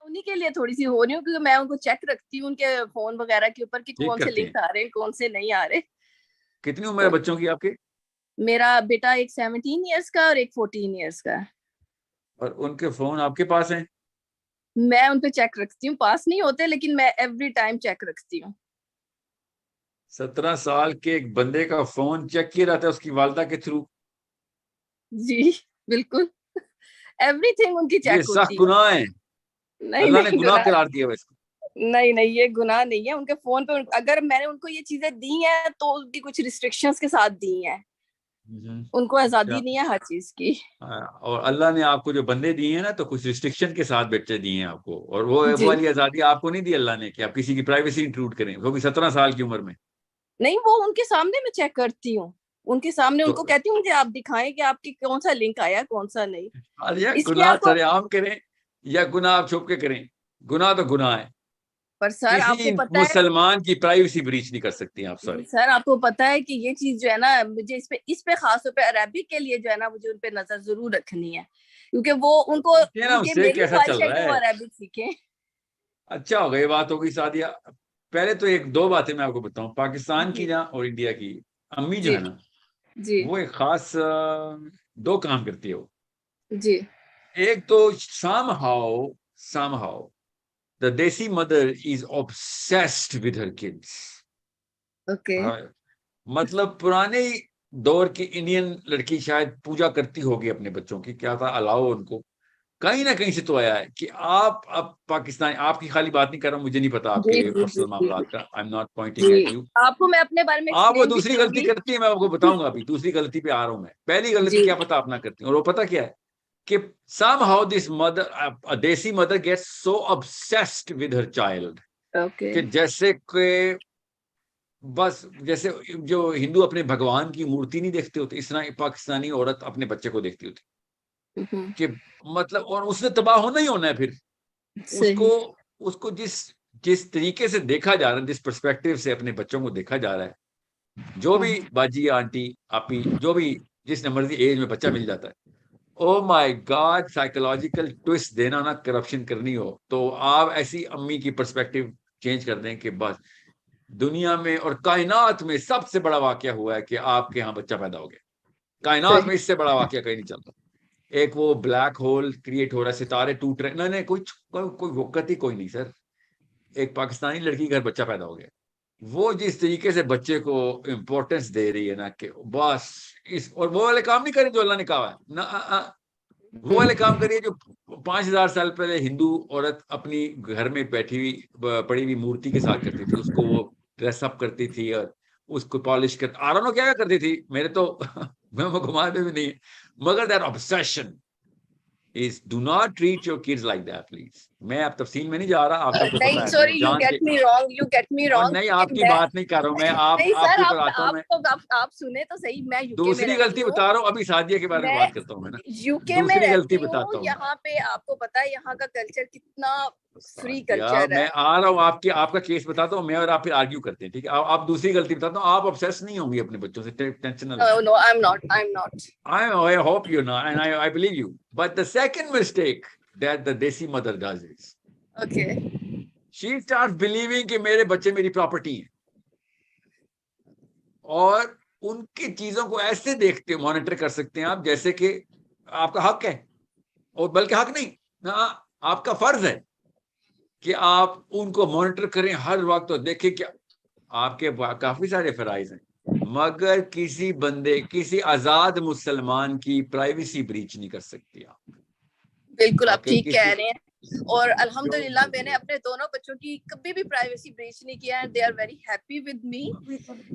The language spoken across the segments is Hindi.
उन्हीं के लिए थोड़ी सी हो रही हूँ, क्योंकि मैं उनको चेक रखती हूँ उनके फोन वगैरह के ऊपर कि ठीक कौन से करती हैं। लिंक आ रहे हैं, कौन से नहीं आ रहे। कितनी उम्र है तो बच्चों की आपके? मेरा बेटा एक 17 ईयर्स का और एक 14 ईयर्स का है। और उनके फोन आपके पास हैं? मैं उन पे चेक रखती हूँ, पास नहीं होते लेकिन मैं एवरी टाइम चेक रखती हूँ। 17 साल के एक बंदे का फोन चेक किया जाता है उसकी वालदा के थ्रू? जी बिल्कुल, एवरीथिंग उनकी ये चेक सख्त होती है। गुनाह है। नहीं अल्लाह ने नहीं, गुनाह गुनाह करार दिया हुआ इसको। नहीं नहीं, ये गुनाह नहीं है। उनके फोन पे अगर मैंने उनको ये चीजें दी हैं तो उनकी कुछ रिस्ट्रिक्शंस के साथ दी हैं। उनको आजादी अच्छा। नहीं है हर चीज की। हाँ, और अल्लाह ने आपको जो बंदे दिए हैं ना, तो कुछ रिस्ट्रिक्शन के साथ बच्चे दिए हैं आपको, और वो जी वाली आजादी आपको नहीं दी अल्लाह ने कि आप किसी की प्राइवेसी इंट्रूड करें, वो भी 17 साल की उम्र में। नहीं, वो उनके सामने मैं चेक करती हूँ। उनके सामने तो उनको कहती हूँ मुझे आप दिखाएं कि आपकी कौन सा लिंक आया कौन सा नहीं। अरे या इसलिए गुनाह आपको, सरेआम करें या गुनाह आप छुप के करें, गुनाह तो गुनाह है। पर सर आपको किसी पता है, मुसलमान की प्राइवेसी ब्रीच नहीं कर सकती आप, सॉरी। सर आपको पता है कि ये चीज जो है ना, मुझे इस पे खास तौर पे अरबिक के लिए जो है ना, मुझे उन पे नजर जरूर रखनी है, क्योंकि वो उनको, पूछिए ना उनकी उससे मेरी कैसा ख्वाहिश चल है रहा कि वो है। अरबिक सीखें। अच्छा हो गई, बात हो गई सादिया। पहले तो एक दो बातें मैं आपको बताऊं, पाकिस्तान की जी ना और इंडिया की अम्मी जो जी है ना, जी वो एक खास दो काम करती है वो। जी। एक तो somehow somehow the desi mother is obsessed with her kids. Okay. हाँ, मतलब पुराने दौर की इंडियन लड़की शायद पूजा करती होगी अपने बच्चों की, क्या था अलाओ उनको, कहीं ना कहीं से तो आया है कि आप अब पाकिस्तान, आपकी खाली बात नहीं कर रहा हूं, मुझे नहीं पता जी आपके जी पर्सनल जी जी मामलात का, आई एम नॉट पॉइंटिंग जी। At you. आपको मैं अपने बारे में आप वो एक्सप्लेन भी दूसरी गलती करूंगी। करती है, मैं आपको बताऊंगा, अभी दूसरी गलती पे आ रहा हूं मैं। पहली गलती जी। क्या पता अपना करती हूँ, और वो पता क्या है कि somehow this mother, a desi mother gets so obsessed with her child okay. कि जैसे कि बस जैसे जो हिंदू अपने भगवान की मूर्ति नहीं देखते होते, इस तरह पाकिस्तानी औरत अपने बच्चे को देखती होती कि मतलब, और उसने तबाह होना ही होना है फिर। उसको सही। उसको जिस जिस तरीके से देखा जा रहा है, जिस पर्सपेक्टिव से अपने बच्चों को देखा जा रहा है, जो भी बाजी आंटी आपी जो भी जिस मर्जी एज में बच्चा मिल जाता है, oh my God, psychological twist देना ना, करप्शन करनी हो तो आप ऐसी अम्मी की पर्सपेक्टिव चेंज कर दें कि बस दुनिया में और कायनात में सबसे बड़ा वाकया हुआ है कि आपके यहाँ बच्चा पैदा हो गया। कायनात सही। में इससे बड़ा वाकया कहीं नहीं चलता। एक वो ब्लैक होल क्रिएट हो रहा है, सितारे टूट रहे, नहीं नहीं, कोई वक़्त ही कोई नहीं सर। एक पाकिस्तानी लड़की का बच्चा पैदा हो गया, वो जिस तरीके से बच्चे को इंपॉर्टेंस दे रही है ना कि बस इस, और वो वाले काम नहीं करे जो अल्लाह ने कहा है ना, वो वाले काम करिए जो 5,000 साल पहले हिंदू औरत अपनी घर में बैठी हुई पड़ी हुई मूर्ति के साथ करती थी, उसको वो ड्रेसअप करती थी और उसको पॉलिश कर, आई डोंट नो क्या करती थी, मेरे तो मैं घुमा भी नहीं, मगर that obsession is do not treat your kids like that please। मैं अब तफसील में नहीं जा रहा, आप सबको नहीं पता है, मैं सॉरी, यू जान गेट के, me wrong, you get me और रॉन्ग, नहीं क्योंकि आपकी मैं, बात नहीं कर रहा हूं मैं, आप नहीं सर, आपके ऊपर आप आता हूं मैं। आपको आप सुने तो सही, मैं यूके में दूसरी रहती गलती हूँ। बता रहा हूं, अभी सादिया के बारे में मैं बात करता हूं मैं ना। यूके में दूसरी गलती रहती हूँ, बताता हूं मैं। यहाँ पे आपको पता है यहाँ का कल्चर कितना फ्री सादिया कल्चर मैं है। आ रहा हूं, आपका केस बताता हूं मैं, और आप फिर आर्ग्यू करते हैं, ठीक है? आप दूसरी गलती बताता हूं, आप ऑब्सेस नहीं होंगी अपने बच्चों से, टेंशन ना लें। No I am not, I am not. I hope you know, and I believe you. But the second mistake that the Desi mother does is okay. she starts believing कि मेरे बच्चे मेरी प्रॉपर्टी हैं, और उनकी चीजों को ऐसे देखते मॉनिटर कर सकते हैं आप जैसे कि आपका हक है, और बल्कि हक नहीं ना, आपका फर्ज है कि आप उनको मॉनिटर करें हर वक्त, और देखें कि आपके काफी सारे फराइज हैं, मगर किसी बंदे, किसी आजाद मुसलमान की प्राइवेसी ब्रीच नहीं कर सकती आप। बिल्कुल आप ओके, ठीक कह किसी रहे हैं। और जो अल्हम्दुलिल्लाह मैंने मर्जी अपने दोनों बच्चों की कभी भी प्राइवेसी ब्रीच नहीं किया है, they are very happy with me.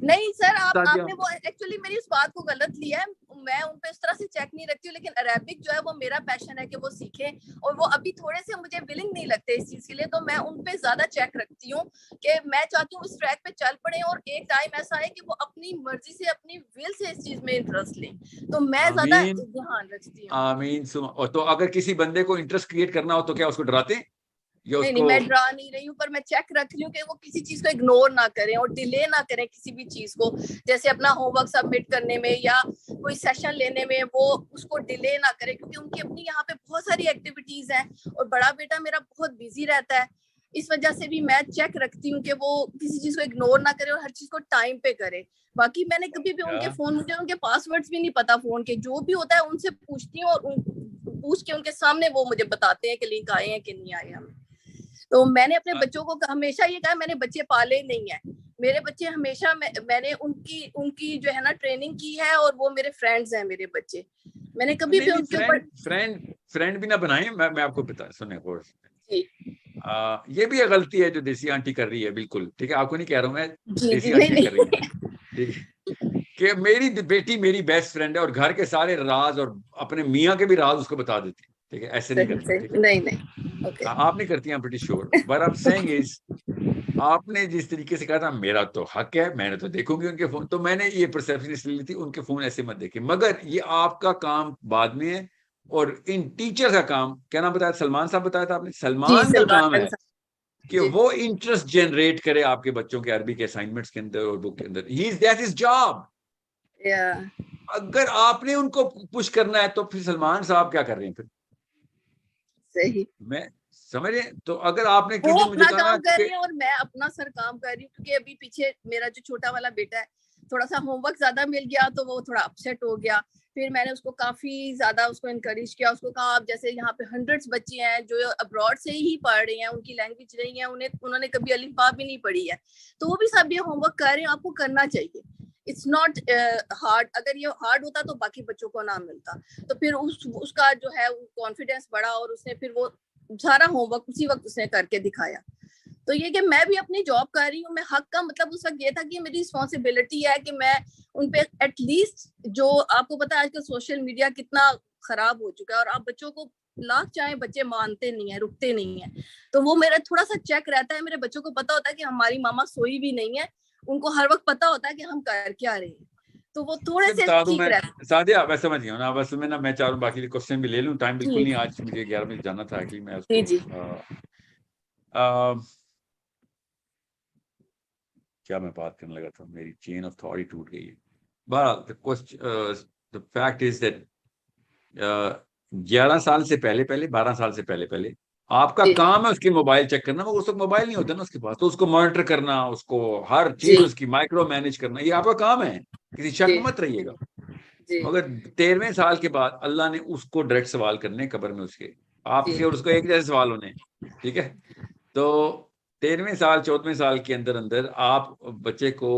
नहीं सर, हो। आपने वो एक्चुअली मेरी उस बात को गलत लिया है। मैं उन पे इस तरह से चेक नहीं रखती हूँ, लेकिन अरेबिक जो है वो मेरा पैशन है कि वो सीखें, और वो अभी थोड़े से मुझे विलिंग नहीं लगते इस चीज के लिए, तो मैं उन पे ज्यादा चेक रखती हूँ कि मैं चाहती हूँ इस ट्रैक पे चल पड़े, और एक टाइम ऐसा है कि वो अपनी मर्जी से, अपनी विल से इस चीज में इंटरेस्ट लें, तो मैं ज्यादा आमीन। ध्यान रखती हूँ। आमीन और तो अगर किसी बंदे को इंटरेस्ट क्रिएट करना हो तो क्या उसको डराते हैं या नहीं नहीं, उसको? मैं डरा नहीं रही हूँ, पर मैं चेक रख रही हूँ कि वो किसी चीज को इग्नोर ना करें और डिले ना करें किसी भी चीज को, जैसे अपना होमवर्क सबमिट करने में या कोई सेशन लेने में वो उसको डिले ना करें, क्योंकि उनकी अपनी यहाँ पे बहुत सारी सारी एक्टिविटीज हैं, और बड़ा बेटा मेरा बहुत बिजी रहता है, इस वजह से भी मैं चेक रखती हूँ कि वो किसी चीज को इग्नोर ना करे और हर चीज को टाइम पे करे। बाकी मैंने कभी भी उनके फोन, मुझे उनके पासवर्ड्स भी नहीं पता फोन के, जो भी होता है उनसे पूछती हूँ, और पूछ के उनके सामने वो मुझे बताते हैं कि लिंक आए हैं कि नहीं आए हमें। तो मैंने अपने बच्चों को हमेशा ये कहा, मैंने बच्चे पाले नहीं है, मेरे बच्चे हमेशा मैंने उनकी उनकी जो है ना ट्रेनिंग की है, और वो मेरे फ्रेंड्स हैं मेरे बच्चे, मैंने कभी भी उनके ऊपर फ्रेंड भी ना बनाए। मैं आपको बता सुने और ये भी एक गलती है जो देसी आंटी कर रही है, बिल्कुल ठीक है, आपको नहीं कह रहा हूँ मैं, देसी आंटी कर रही है, ठीक है, कि मेरी बेटी मेरी बेस्ट फ्रेंड है और घर के सारे राज और अपने मियाँ के भी राज उसको बता देती है, ठीक है, ऐसे नहीं करना, ठीक है, नहीं okay. आप नहीं करती हैं, pretty sure, but I am saying is, आपने जिस तरीके से कहा था मेरा तो हक है, मैंने तो देखूंगी उनके फोन, तो मैंने ये परसेप्शन इसलिए ली थी उनके फोन ऐसे मत देखे, मगर ये आपका काम बाद में है, और इन टीचर का काम, क्या नाम बताया, सलमान साहब बताया था आपने, सलमान का काम है कि वो इंटरेस्ट जनरेट करे आपके बच्चों के अरबी के असाइनमेंट्स के अंदर और बुक के अंदर, he is that is job. अगर आपने उनको पुश करना है तो फिर सलमान साहब क्या कर रहे हैं फिर, सही, मैं समझ रहे, तो अगर आपने वो किसी अपना मुझे काम कर रही है और मैं अपना सर काम कर रही हूँ, क्योंकि अभी पीछे मेरा जो छोटा वाला बेटा है, थोड़ा सा होमवर्क ज्यादा मिल गया तो वो थोड़ा अपसेट हो गया, फिर मैंने उसको काफी ज्यादा उसको इनकरेज किया, उसको कहा आप जैसे यहाँ पे हंड्रेड्स बच्चे हैं जो अब्रॉड से ही पढ़ रहे हैं, उनकी लैंग्वेज नहीं है, उन्होंने कभी अलिफ बा भी नहीं पढ़ी है, तो वो भी सब ये होमवर्क कर रहे हैं, आपको करना चाहिए, इट्स नॉट हार्ड, अगर ये हार्ड होता तो बाकी बच्चों को ना मिलता, तो फिर उसका जो है कॉन्फिडेंस बढ़ा, और उसने फिर वो सारा होमवर्क उसी वक्त उसने करके दिखाया। तो ये कि मैं भी अपनी जॉब कर रही हूँ, मैं हक का मतलब उस वक्त ये था कि मेरी रिस्पॉन्सिबिलिटी है कि मैं उन पे एटलीस्ट, जो आपको पता है आजकल सोशल मीडिया कितना खराब हो चुका है, और आप बच्चों को लाख चाहे बच्चे मानते नहीं है, रुकते नहीं है, तो वो मेरा थोड़ा सा चेक रहता है, मेरे बच्चों को पता होता है कि हमारी मामा सोई भी नहीं है, उनको हर वक्त पता होता है कि हम कर क्या रहे हैं, तो वो थोड़े से ठीक रहता है। सादिया मैं समझ गया ना, बस मैं ना, मैं चारों बाकी क्वेश्चन भी ले लूं, टाइम बिल्कुल नहीं, आज मुझे 11 बजे जाना था कि मैं उसको क्या मैं बात करने लगा था, मेरी चेन ऑफ थॉट ही टूट गई है। बहरहाल द फैक्ट इज दैट 11 साल से पहले 12 साल से पहले आपका काम है उसकी मोबाइल चेक करना, मगर उस वक्त मोबाइल नहीं होता ना उसके पास, तो उसको मॉनिटर करना, उसको हर चीज उसकी माइक्रो मैनेज करना, ये आपका काम है, किसी शक में मत रहिएगा। मगर 13वें साल के बाद अल्लाह ने उसको डायरेक्ट सवाल करने कब्र में उसके, आपसे और उसको एक जैसे सवाल होने, ठीक है, तो 13वें साल 14वें साल के अंदर अंदर आप बच्चे को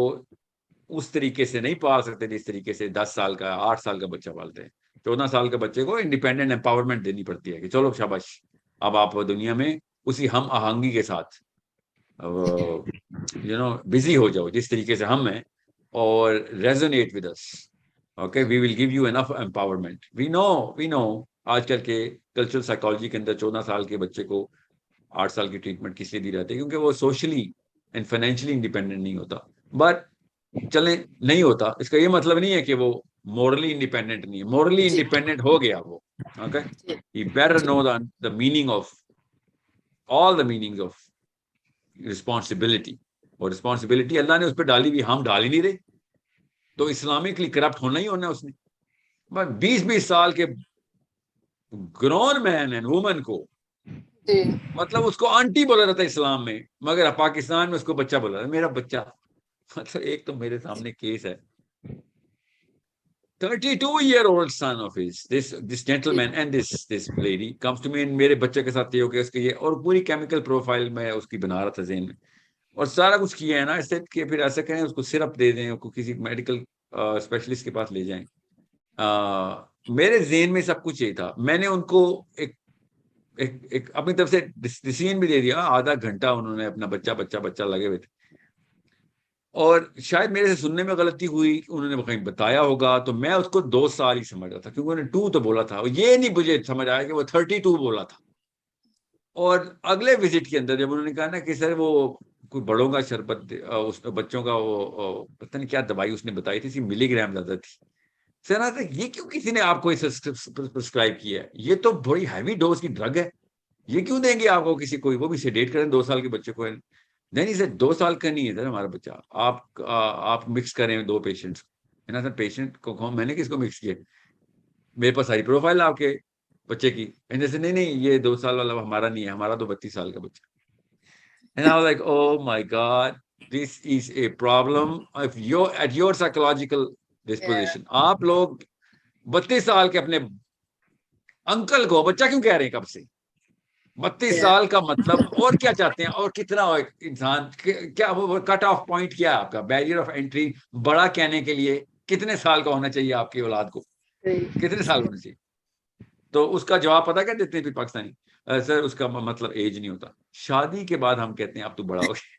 उस तरीके से नहीं पाल सकते जिस तरीके से 10 साल का 8 साल का बच्चा पालते हैं। 14 साल के बच्चे को इंडिपेंडेंट एम्पावरमेंट देनी पड़ती है कि चलो शाबाश, अब आप दुनिया में उसी हम आहंगी के साथ बिजी हो जाओ जिस तरीके से हम हैं, और resonate with us, okay, we will give you enough empowerment, we know आजकल के कल्चरल साइकोलॉजी के अंदर 14 साल के बच्चे को 8 साल की ट्रीटमेंट किस लिए दी जाती है, क्योंकि वो सोशली एंड फाइनेंशियली इंडिपेंडेंट नहीं होता, बट चले नहीं होता, इसका ये मतलब नहीं है कि वो मोरली इंडिपेंडेंट नहीं है, मोरली इंडिपेंडेंट हो गया वो, okay, he better know the meaning of all the meanings of responsibility, और रिस्पॉन्सिबिलिटी अल्लाह ने उस पर डाली हुई, हम डाल ही नहीं रहे, तो इस्लामिकली करप्ट होना ही होना है उसने। 20-20 साल के ग्रोन मैन एंड वुमन को, मतलब उसको आंटी बोला जाता है इस्लाम में, मगर पाकिस्तान में उसको बच्चा बोला जाता है, मेरा बच्चा, मतलब एक तो मेरे सामने केस है, 32-year-old son of his, this gentleman and this lady comes to me, मेरे बच्चे के साथ ये हो गया, उसके ये, और पूरी केमिकल प्रोफाइल में उसकी बना रहा था ज़हन में, और सारा कुछ किया है ना इससे कि फिर ऐसा करें उसको सिरप दे दें, उसको किसी मेडिकल स्पेशलिस्ट के पास ले जाएं। मेरे ज़हन में सब कुछ यही था, मैंने उनको एक अपनी तरफ से डिसीजन भी दे दिया, आधा घंटा उन्होंने अपना बच्चा लगे हुए थे, और शायद मेरे से सुनने में गलती हुई, उन्होंने कहीं बताया होगा, तो मैं उसको 2 साल ही समझ रहा था, क्योंकि उन्होंने 2 तो बोला था, ये नहीं मुझे समझ आया कि वो 32 बोला था। और अगले विजिट के अंदर जब उन्होंने कहा ना कि सर वो कोई बड़ों का शरबत, उस बच्चों का वो पता नहीं क्या दवाई उसने बताई थी, मिलीग्राम ज्यादा थी, सर ना ये क्यों किसी ने आपको इसे प्रिस्क्राइब किया है, ये तो बड़ी हैवी डोज की ड्रग है, ये क्यों देंगे आपको किसी को, वो भी सेडेट करें 2 साल के बच्चे को। नहीं सर 2 साल का नहीं है सर हमारा बच्चा, आप मिक्स करें 2 पेशेंट्स, है ना सर, पेशेंट को मैंने किसको मिक्स किया, मेरे पास सारी प्रोफाइल आपके बच्चे की, एंड जैसे नहीं नहीं ये 2 साल वाला हमारा नहीं है, हमारा तो 32 साल का बच्चा। And I was like oh my God, this is a problem if you at your psychological disposition. आप लोग 32 साल के अपने अंकल को बच्चा क्यों कह रहे हैं कब से? 32 साल का मतलब और क्या चाहते हैं? और कितना इंसान क्या वो कट ऑफ पॉइंट क्या है आपका, बैरियर ऑफ एंट्री बड़ा कहने के लिए कितने साल का होना चाहिए आपकी औलाद को, कितने साल होने चाहिए? तो उसका जवाब पता क्या देते हैं फिर पाकिस्तानी, सर उसका मतलब एज नहीं होता, शादी के बाद हम कहते हैं अब तो बड़ा हो गया।